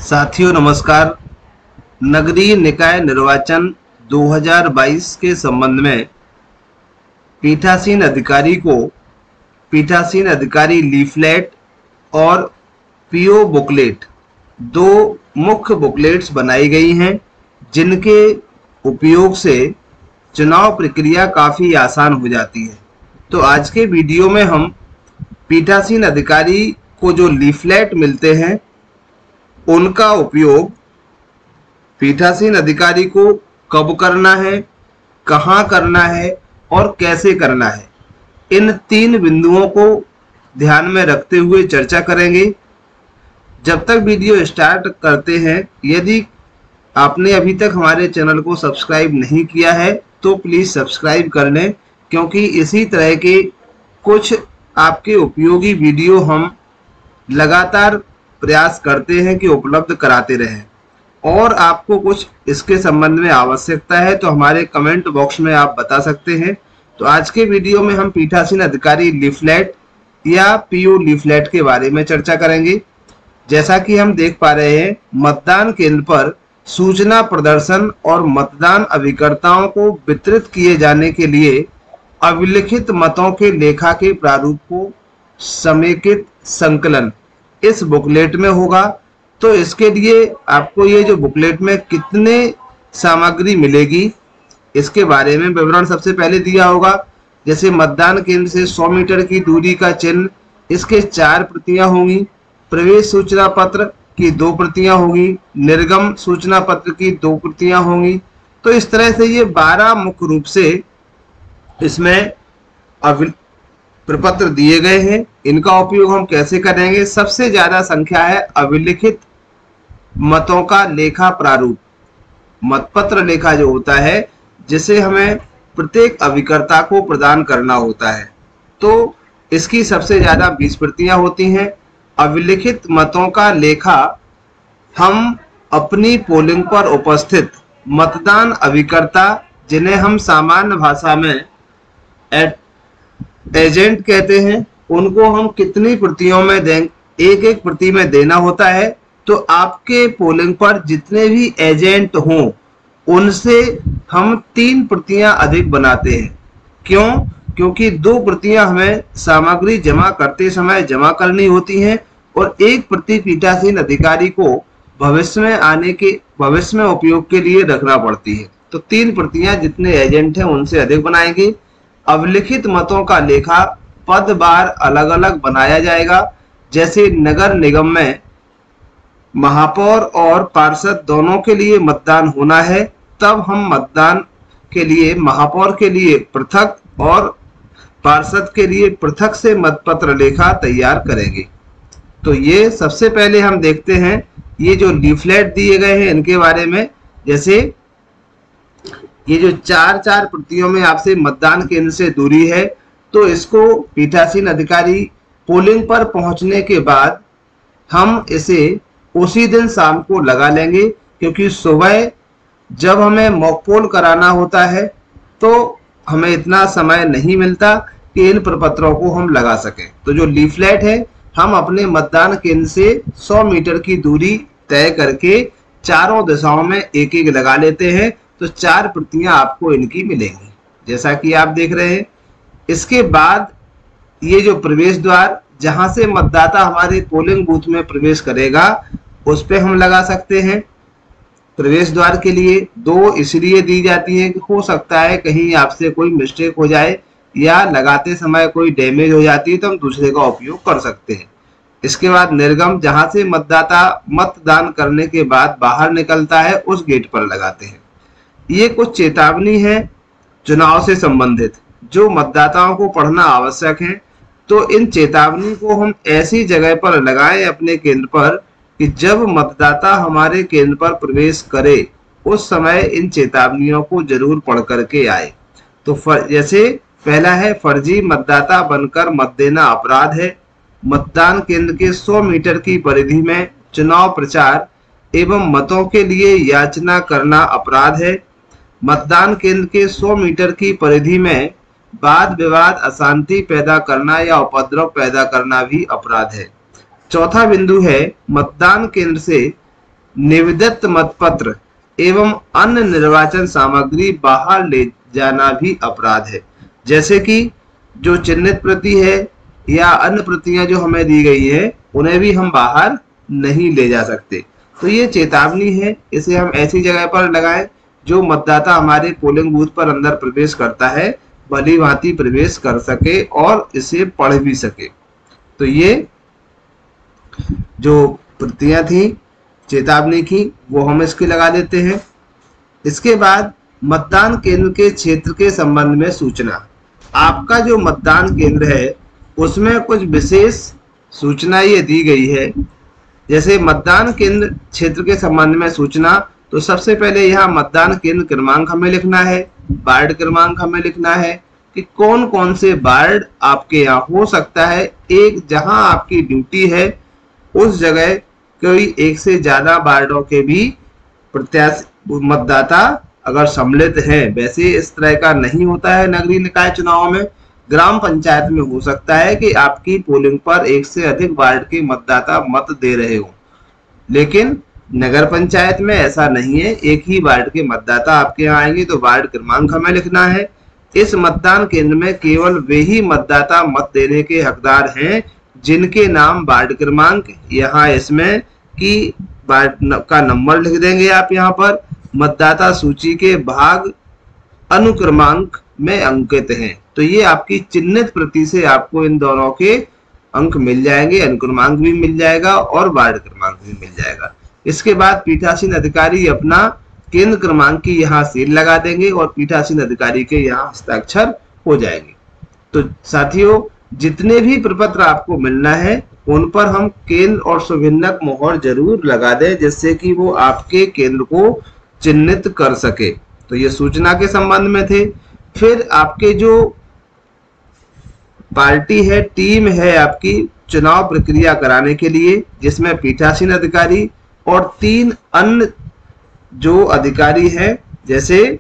साथियों नमस्कार। नगरीय निकाय निर्वाचन 2022 के संबंध में पीठासीन अधिकारी लीफलेट और पीओ बुकलेट, दो मुख्य बुकलेट्स बनाई गई हैं जिनके उपयोग से चुनाव प्रक्रिया काफ़ी आसान हो जाती है। तो आज के वीडियो में हम पीठासीन अधिकारी को जो लीफलेट मिलते हैं उनका उपयोग पीठासीन अधिकारी को कब करना है, कहाँ करना है और कैसे करना है, इन तीन बिंदुओं को ध्यान में रखते हुए चर्चा करेंगे। जब तक वीडियो स्टार्ट करते हैं, यदि आपने अभी तक हमारे चैनल को सब्सक्राइब नहीं किया है तो प्लीज़ सब्सक्राइब कर लें, क्योंकि इसी तरह के कुछ आपके उपयोगी वीडियो हम लगातार प्रयास करते हैं कि उपलब्ध कराते रहें। और आपको कुछ इसके संबंध में आवश्यकता है तो हमारे कमेंट बॉक्स में आप बता सकते हैं। तो आज के वीडियो में हम पीठासीन अधिकारी लीफलेट या पीओ लीफलेट के बारे में चर्चा करेंगे। जैसा कि हम देख पा रहे हैं, मतदान केंद्र पर सूचना प्रदर्शन और मतदान अभिकर्ताओं को वितरित किए जाने के लिए अभिलिखित मतों के लेखा के प्रारूप को समेकित संकलन इस बुकलेट में होगा। तो इसके लिए आपको ये जो बुकलेट में कितने सामग्री मिलेगी इसके बारे में विवरण सबसे पहले दिया होगा। जैसे मतदान केंद्र से 100 मीटर की दूरी का चिन्ह, इसके 4 प्रतियां होंगी। प्रवेश सूचना पत्र की 2 प्रतियां होंगी। निर्गम सूचना पत्र की 2 प्रतियां होंगी। तो इस तरह से ये 12 मुख्य रूप से इसमें प्रपत्र दिए गए हैं। इनका उपयोग हम कैसे करेंगे? सबसे ज्यादा संख्या है अभिलिखित मतों का लेखा प्रारूप, मतपत्र लेखा जो होता है, जिसे हमें प्रत्येक अभिकर्ता को प्रदान करना होता है। तो इसकी सबसे ज्यादा 20 प्रतियां होती हैं। अभिलिखित मतों का लेखा हम अपनी पोलिंग पर उपस्थित मतदान अभिकर्ता, जिन्हें हम सामान्य भाषा में एजेंट कहते हैं, उनको हम कितनी प्रतियों में दें, एक प्रति में देना होता है। तो आपके पोलिंग पर जितने भी एजेंट हों उनसे हम 3 प्रतियां अधिक बनाते हैं। क्यों? क्योंकि 2 प्रतियां हमें सामग्री जमा करते समय जमा करनी होती हैं और 1 प्रति पीठासीन अधिकारी को भविष्य में उपयोग के लिए रखना पड़ती है। तो 3 प्रतियां जितने एजेंट हैं उनसे अधिक बनाएंगे। अभिलिखित मतों का लेखा पदवार अलग अलग बनाया जाएगा। जैसे नगर निगम में महापौर और पार्षद दोनों के लिए मतदान होना है, तब हम मतदान के लिए महापौर के लिए पृथक और पार्षद के लिए पृथक से मतपत्र लेखा तैयार करेंगे। तो ये सबसे पहले हम देखते हैं ये जो लीफलेट दिए गए हैं इनके बारे में। जैसे ये जो 4 प्रतियों में आपसे मतदान केंद्र से दूरी है, तो इसको पीठासीन अधिकारी पोलिंग पर पहुंचने के बाद हम इसे उसी दिन शाम को लगा लेंगे, क्योंकि सुबह जब हमें मॉक पोल कराना होता है तो हमें इतना समय नहीं मिलता कि इन प्रपत्रों को हम लगा सकें। तो जो लीफलेट है, हम अपने मतदान केंद्र से 100 मीटर की दूरी तय करके चारों दिशाओं में एक लगा लेते हैं। तो 4 प्रतियां आपको इनकी मिलेंगी, जैसा कि आप देख रहे हैं। इसके बाद ये जो प्रवेश द्वार, जहां से मतदाता हमारे पोलिंग बूथ में प्रवेश करेगा, उस पे हम लगा सकते हैं। प्रवेश द्वार के लिए 2 इसलिए दी जाती है कि हो सकता है कहीं आपसे कोई मिस्टेक हो जाए या लगाते समय कोई डैमेज हो जाती है, तो हम दूसरे का उपयोग कर सकते हैं। इसके बाद निर्गम, जहां से मतदाता मतदान करने के बाद बाहर निकलता है, उस गेट पर लगाते हैं। ये कुछ चेतावनी है चुनाव से संबंधित जो मतदाताओं को पढ़ना आवश्यक है। तो इन चेतावनी को हम ऐसी जगह पर लगाएं अपने केंद्र पर कि जब मतदाता हमारे केंद्र पर प्रवेश करे उस समय इन चेतावनियों को जरूर पढ़ करके आए। तो जैसे पहला है, फर्जी मतदाता बनकर मत देना अपराध है। मतदान केंद्र के 100 मीटर की परिधि में चुनाव प्रचार एवं मतों के लिए याचना करना अपराध है। मतदान केंद्र के 100 मीटर की परिधि में वाद विवाद, अशांति पैदा करना या उपद्रव पैदा करना भी अपराध है। चौथा बिंदु है, मतदान केंद्र से निविदत मतपत्र एवं अन्य निर्वाचन सामग्री बाहर ले जाना भी अपराध है। जैसे कि जो चिन्हित प्रति है या अन्य प्रतियां जो हमें दी गई है उन्हें भी हम बाहर नहीं ले जा सकते। तो ये चेतावनी है, इसे हम ऐसी जगह पर लगाएं जो मतदाता हमारे पोलिंग बूथ पर अंदर प्रवेश करता है भली भांति प्रवेश कर सके और इसे पढ़ भी सके। तो ये जो प्रतियां थी चेतावनी की वो हम इसकी लगा देते हैं। इसके बाद मतदान केंद्र के क्षेत्र के संबंध में सूचना। आपका जो मतदान केंद्र है उसमें कुछ विशेष सूचना ये दी गई है। जैसे मतदान केंद्र क्षेत्र के संबंध में सूचना, तो सबसे पहले यहाँ मतदान केंद्र क्रमांक हमें लिखना है, वार्ड क्रमांक हमें लिखना है कि कौन कौन से वार्ड आपके यहाँ हो सकता है। एक जहां आपकी ड्यूटी है उस जगह कोई एक से ज्यादा वार्डों के भी प्रत्याशी मतदाता अगर सम्मिलित हैं। वैसे इस तरह का नहीं होता है नगरीय निकाय चुनाव में। ग्राम पंचायत में हो सकता है कि आपकी पोलिंग पर एक से अधिक वार्ड के मतदाता मत दे रहे हो, लेकिन नगर पंचायत में ऐसा नहीं है, एक ही वार्ड के मतदाता आपके यहाँ आएंगे। तो वार्ड क्रमांक हमें लिखना है। इस मतदान केंद्र में केवल वे ही मतदाता मत देने के हकदार हैं जिनके नाम वार्ड क्रमांक, यहाँ इसमें कि वार्ड का नंबर लिख देंगे आप यहाँ पर, मतदाता सूची के भाग अनुक्रमांक में अंकित हैं। तो ये आपकी चिन्हित प्रति से आपको इन दोनों के अंक मिल जाएंगे, अनुक्रमांक भी मिल जाएगा और वार्ड क्रमांक भी मिल जाएगा। इसके बाद पीठासीन अधिकारी अपना केंद्र क्रमांक की यहाँ सील लगा देंगे और पीठासीन अधिकारी के यहाँ हस्ताक्षर हो जाएंगे। तो साथियों, जितने भी प्रपत्र आपको मिलना है उन पर हम केंद्र और सुभिन्नक मोहर जरूर लगा दें, जिससे कि वो आपके केंद्र को चिन्हित कर सके। तो ये सूचना के संबंध में थे। फिर आपके जो पार्टी है, टीम है आपकी चुनाव प्रक्रिया कराने के लिए, जिसमें पीठासीन अधिकारी और 3 अन्य जो अधिकारी हैं, जैसे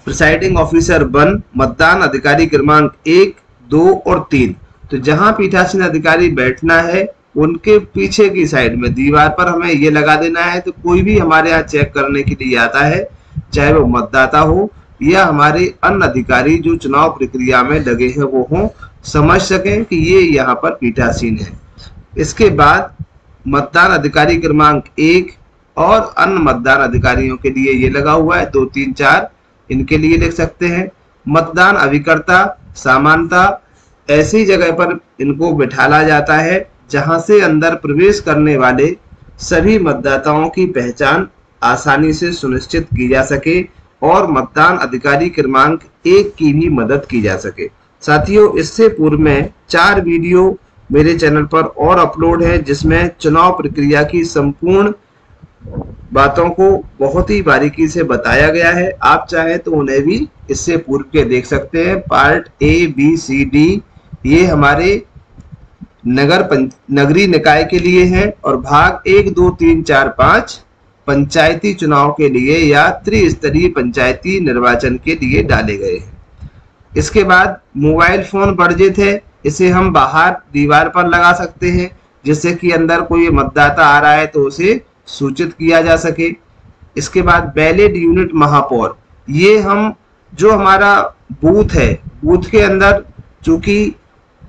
प्रिसाइडिंग ऑफिसर 1, मतदान अधिकारी क्रमांक 1, 2 और 3। तो जहां पीठासीन अधिकारी बैठना है उनके पीछे की साइड में दीवार पर हमें ये लगा देना है। तो कोई भी हमारे यहाँ चेक करने के लिए आता है, चाहे वो मतदाता हो या हमारे अन्य अधिकारी जो चुनाव प्रक्रिया में लगे हैं वो हों, समझ सकें कि ये यहाँ पर पीठासीन है। इसके बाद मतदान अधिकारी क्रमांक 1 और अन्य मतदान अधिकारियों के लिए ये लगा हुआ है 2, 3, 4, इनके लिए लिख सकते हैं। मतदान अभिकर्ता सामान्यतः ऐसी जगह पर इनको बिठाला जाता है जहां से अंदर प्रवेश करने वाले सभी मतदाताओं की पहचान आसानी से सुनिश्चित की जा सके और मतदान अधिकारी क्रमांक 1 की भी मदद की जा सके। साथियों, इससे पूर्व में 4 वीडियो मेरे चैनल पर और अपलोड है जिसमें चुनाव प्रक्रिया की संपूर्ण बातों को बहुत ही बारीकी से बताया गया है। आप चाहे तो उन्हें भी इससे पूर्व के देख सकते हैं। Part A, B, C, D ये हमारे नगरीय निकाय के लिए है और भाग 1, 2, 3, 4, 5 पंचायती चुनाव के लिए या त्रिस्तरीय पंचायती निर्वाचन के लिए डाले गए हैं। इसके बाद मोबाइल फोन वर्जित है, इसे हम बाहर दीवार पर लगा सकते हैं जिससे कि अंदर कोई मतदाता आ रहा है तो उसे सूचित किया जा सके। इसके बाद बैलेट यूनिट महापौर, ये हम जो हमारा बूथ है, बूथ के अंदर चूंकि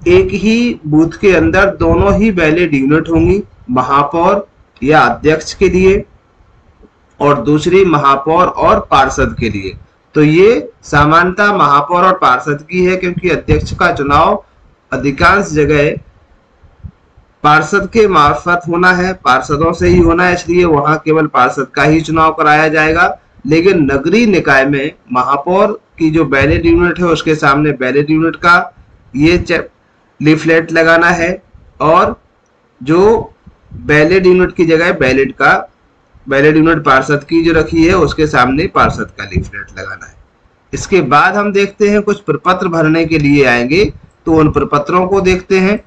एक ही बूथ के अंदर दोनों ही बैलेट यूनिट होंगी, महापौर या अध्यक्ष के लिए और दूसरी महापौर और पार्षद के लिए। तो ये सामान्यतः महापौर और पार्षद की है क्योंकि अध्यक्ष का चुनाव अधिकांश जगह पार्षद के मार्फत होना है, पार्षदों से ही होना है, इसलिए वहां केवल पार्षद का ही चुनाव कराया जाएगा। लेकिन नगरीय निकाय में महापौर की जो बैलेट यूनिट है उसके सामने बैलेट यूनिट का ये लीफलेट लगाना है और जो बैलेट यूनिट की जगह बैलेट यूनिट पार्षद की जो रखी है उसके सामने पार्षद का लीफलेट लगाना है। इसके बाद हम देखते हैं कुछ प्रपत्र भरने के लिए आएंगे, तो उन प्रपत्रों को देखते हैं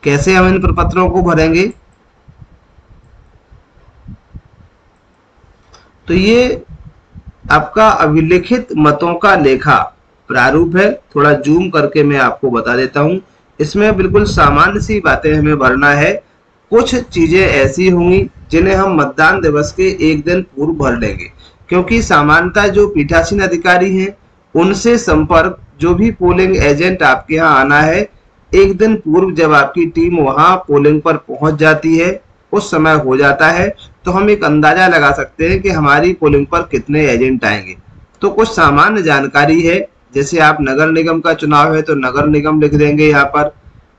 कैसे हम इन प्रपत्रों को भरेंगे। तो ये आपका अभिलिखित मतों का लेखा प्रारूप है, थोड़ा जूम करके मैं आपको बता देता हूं। इसमें बिल्कुल सामान्य सी बातें हमें भरना है। कुछ चीजें ऐसी होंगी जिन्हें हम मतदान दिवस के एक दिन पूर्व भर लेंगे, क्योंकि सामान्यतः जो पीठासीन अधिकारी हैं उनसे संपर्क जो भी पोलिंग एजेंट आपके यहाँ आना है, एक दिन पूर्व जब आपकी टीम वहां पोलिंग पर पहुंच जाती है, उस समय हो जाता है, तो हम एक अंदाजा लगा सकते हैं कि हमारी पोलिंग पर कितने एजेंट आएंगे। तो कुछ सामान्य जानकारी है, जैसे आप नगर निगम का चुनाव है तो नगर निगम लिख देंगे यहाँ पर,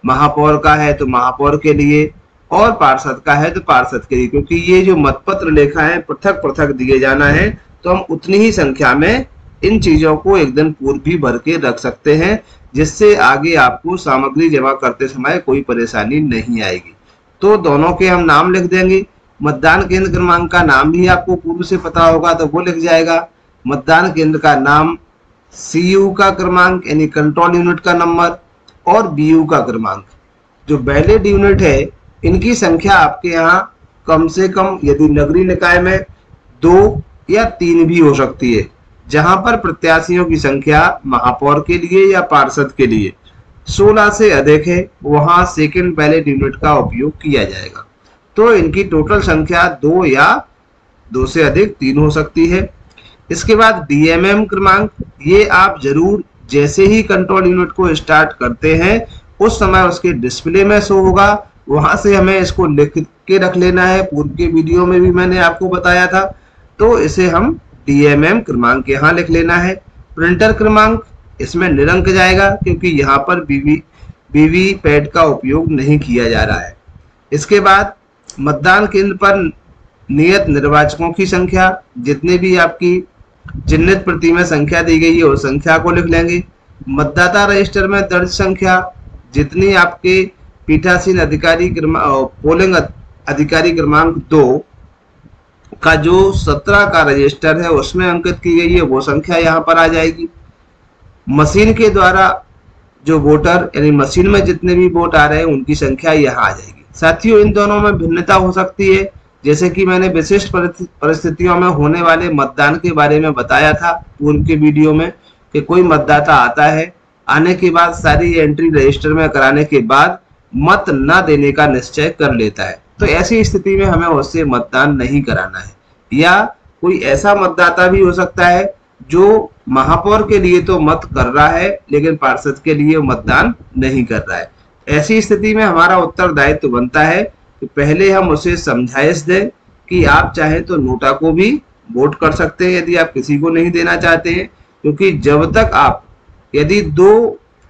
महापौर का है तो महापौर के लिए, और पार्षद का है तो पार्षद के लिए, क्योंकि ये जो मतपत्र लेखा है पृथक पृथक दिए जाना है, तो हम उतनी ही संख्या में इन चीजों को एक दिन पूर्व भी भर के रख सकते हैं, जिससे आगे आपको सामग्री जमा करते समय कोई परेशानी नहीं आएगी। तो दोनों के हम नाम लिख देंगे। मतदान केंद्र क्रमांक का नाम भी आपको पूर्व से पता होगा तो वो लिख जाएगा। मतदान केंद्र का नाम, सीयू का क्रमांक यानी कंट्रोल यूनिट का नंबर, और बीयू का क्रमांक। जो बैलेट यूनिट है इनकी संख्या आपके यहाँ कम से कम यदि नगरीय निकाय में 2 या 3 भी हो सकती है, जहां पर प्रत्याशियों की संख्या महापौर के लिए या पार्षद के लिए 16 से अधिक है, वहां सेकंड बैलेट यूनिट का उपयोग किया जाएगा। तो इनकी टोटल संख्या 2 या 2 से अधिक 3 हो सकती है। इसके बाद डीएमएम क्रमांक, ये आप जरूर जैसे ही कंट्रोल यूनिट को स्टार्ट करते हैं उस समय उसके डिस्प्ले में शो होगा, वहां से हमें इसको लिख के रख लेना है। पूर्व के वीडियो में भी मैंने आपको बताया था, तो इसे हम डीएमएम क्रमांक यहाँ लिख लेना है। प्रिंटर क्रमांक इसमें निरंक जाएगा, क्योंकि यहाँ पर वीवी पैड का उपयोग नहीं किया जा रहा है। इसके बाद मतदान केंद्र पर नियत निर्वाचकों की संख्या, जितने भी आपकी चिन्हित प्रति में संख्या दी गई है उस संख्या को लिख लेंगे। मतदाता रजिस्टर में दर्ज संख्या, जितनी आपके पीठासीन अधिकारी पोलिंग अधिकारी क्रमांक 2 का जो 17 का रजिस्टर है उसमें अंकित की गई है वो संख्या यहाँ पर आ जाएगी। मशीन के द्वारा जो वोटर यानी मशीन में जितने भी वोट आ रहे हैं उनकी संख्या यहाँ आ जाएगी। साथियों, इन दोनों में भिन्नता हो सकती है, जैसे कि मैंने विशिष्ट परिस्थितियों में होने वाले मतदान के बारे में बताया था पूर्व के वीडियो में, कि कोई मतदाता आता है, आने के बाद सारी एंट्री रजिस्टर में कराने के बाद मत न देने का निश्चय कर लेता है, तो ऐसी स्थिति में हमें उससे मतदान नहीं कराना है। या कोई ऐसा मतदाता भी हो सकता है जो महापौर के लिए तो मत कर रहा है लेकिन पार्षद के लिए मतदान नहीं कर रहा है। ऐसी स्थिति में हमारा उत्तरदायित्व बनता है कि पहले हम उसे समझाइश दें कि आप चाहे तो नोटा को भी वोट कर सकते हैं यदि आप किसी को नहीं देना चाहते हैं, क्योंकि जब तक आप यदि 2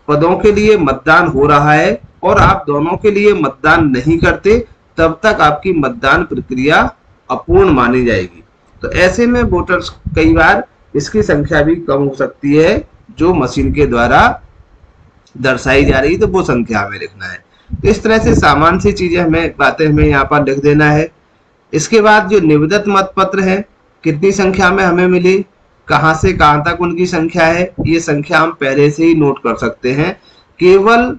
पदों के लिए मतदान हो रहा है और आप दोनों के लिए मतदान नहीं करते, तब तक आपकी मतदान प्रक्रिया अपूर्ण मानी जाएगी। तो ऐसे में वोटर्स कई बार इसकी संख्या भी कम हो सकती है जो मशीन के द्वारा दर्शाई जा रही, तो वो संख्या हमें लिखना है। तो इस तरह से सामान्य सी चीजें बातें हमें यहाँ पर लिख देना है। इसके बाद जो निविदत मतपत्र है, कितनी संख्या में हमें मिली, कहां से कहां तक उनकी संख्या है, ये संख्या हम पहले से ही नोट कर सकते हैं। केवल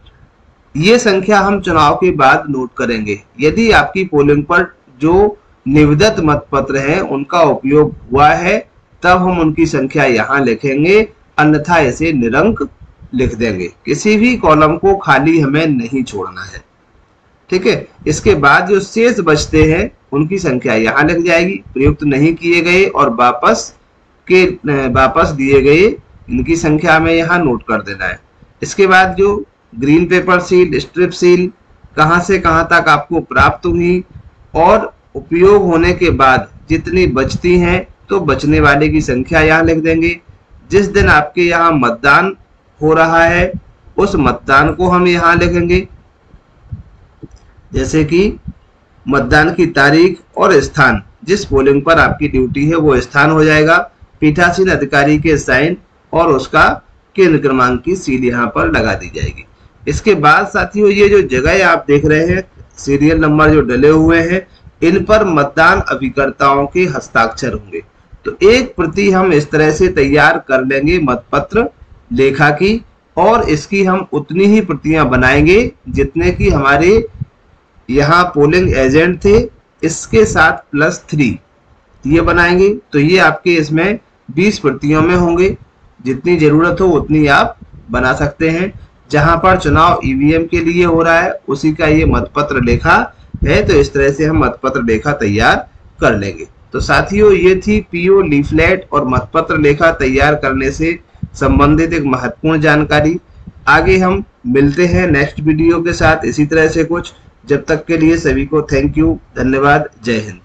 ये संख्या हम चुनाव के बाद नोट करेंगे। यदि आपकी पोलिंग पर जो निविदत मतपत्र है उनका उपयोग हुआ है तब हम उनकी संख्या यहाँ लिखेंगे, अन्यथा इसे निरंक लिख देंगे। किसी भी कॉलम को खाली हमें नहीं छोड़ना है, ठीक है। इसके बाद जो शेष बचते हैं उनकी संख्या यहाँ लिख जाएगी, प्रयुक्त नहीं किए गए और वापस दिए गए इनकी संख्या हमें यहाँ नोट कर देना है। इसके बाद जो green pepper seal, strip seal कहां से कहां तक आपको प्राप्त हुई और उपयोग होने के बाद जितनी बचती हैं, तो बचने वाले की संख्या यहाँ लिख देंगे। जिस दिन आपके यहाँ मतदान हो रहा है उस मतदान को हम यहाँ लिखेंगे, जैसे कि मतदान की तारीख और स्थान, जिस पोलिंग पर आपकी ड्यूटी है वो स्थान हो जाएगा, पीठासीन अधिकारी के साइन और उसका केंद्र क्रमांक की सील यहाँ पर लगा दी जाएगी। इसके बाद साथियों ये जो जगह आप देख रहे हैं, सीरियल नंबर जो डले हुए हैं, इन पर मतदान अभिकर्ताओं के हस्ताक्षर होंगे। तो एक प्रति हम इस तरह से तैयार कर लेंगे मतपत्र लेखा की, और इसकी हम उतनी ही प्रतियां बनाएंगे जितने की हमारे यहाँ पोलिंग एजेंट थे, इसके साथ +3 ये बनाएंगे। तो ये आपके इसमें 20 प्रतियों में होंगे, जितनी जरूरत हो उतनी आप बना सकते हैं। जहां पर चुनाव ईवीएम के लिए हो रहा है उसी का ये मतपत्र लेखा है। तो इस तरह से हम मतपत्र लेखा तैयार कर लेंगे। तो साथियों, ये थी पीओ लीफलेट और मतपत्र लेखा तैयार करने से संबंधित एक महत्वपूर्ण जानकारी। आगे हम मिलते हैं नेक्स्ट वीडियो के साथ इसी तरह से कुछ। जब तक के लिए सभी को थैंक यू, धन्यवाद, जय हिंद।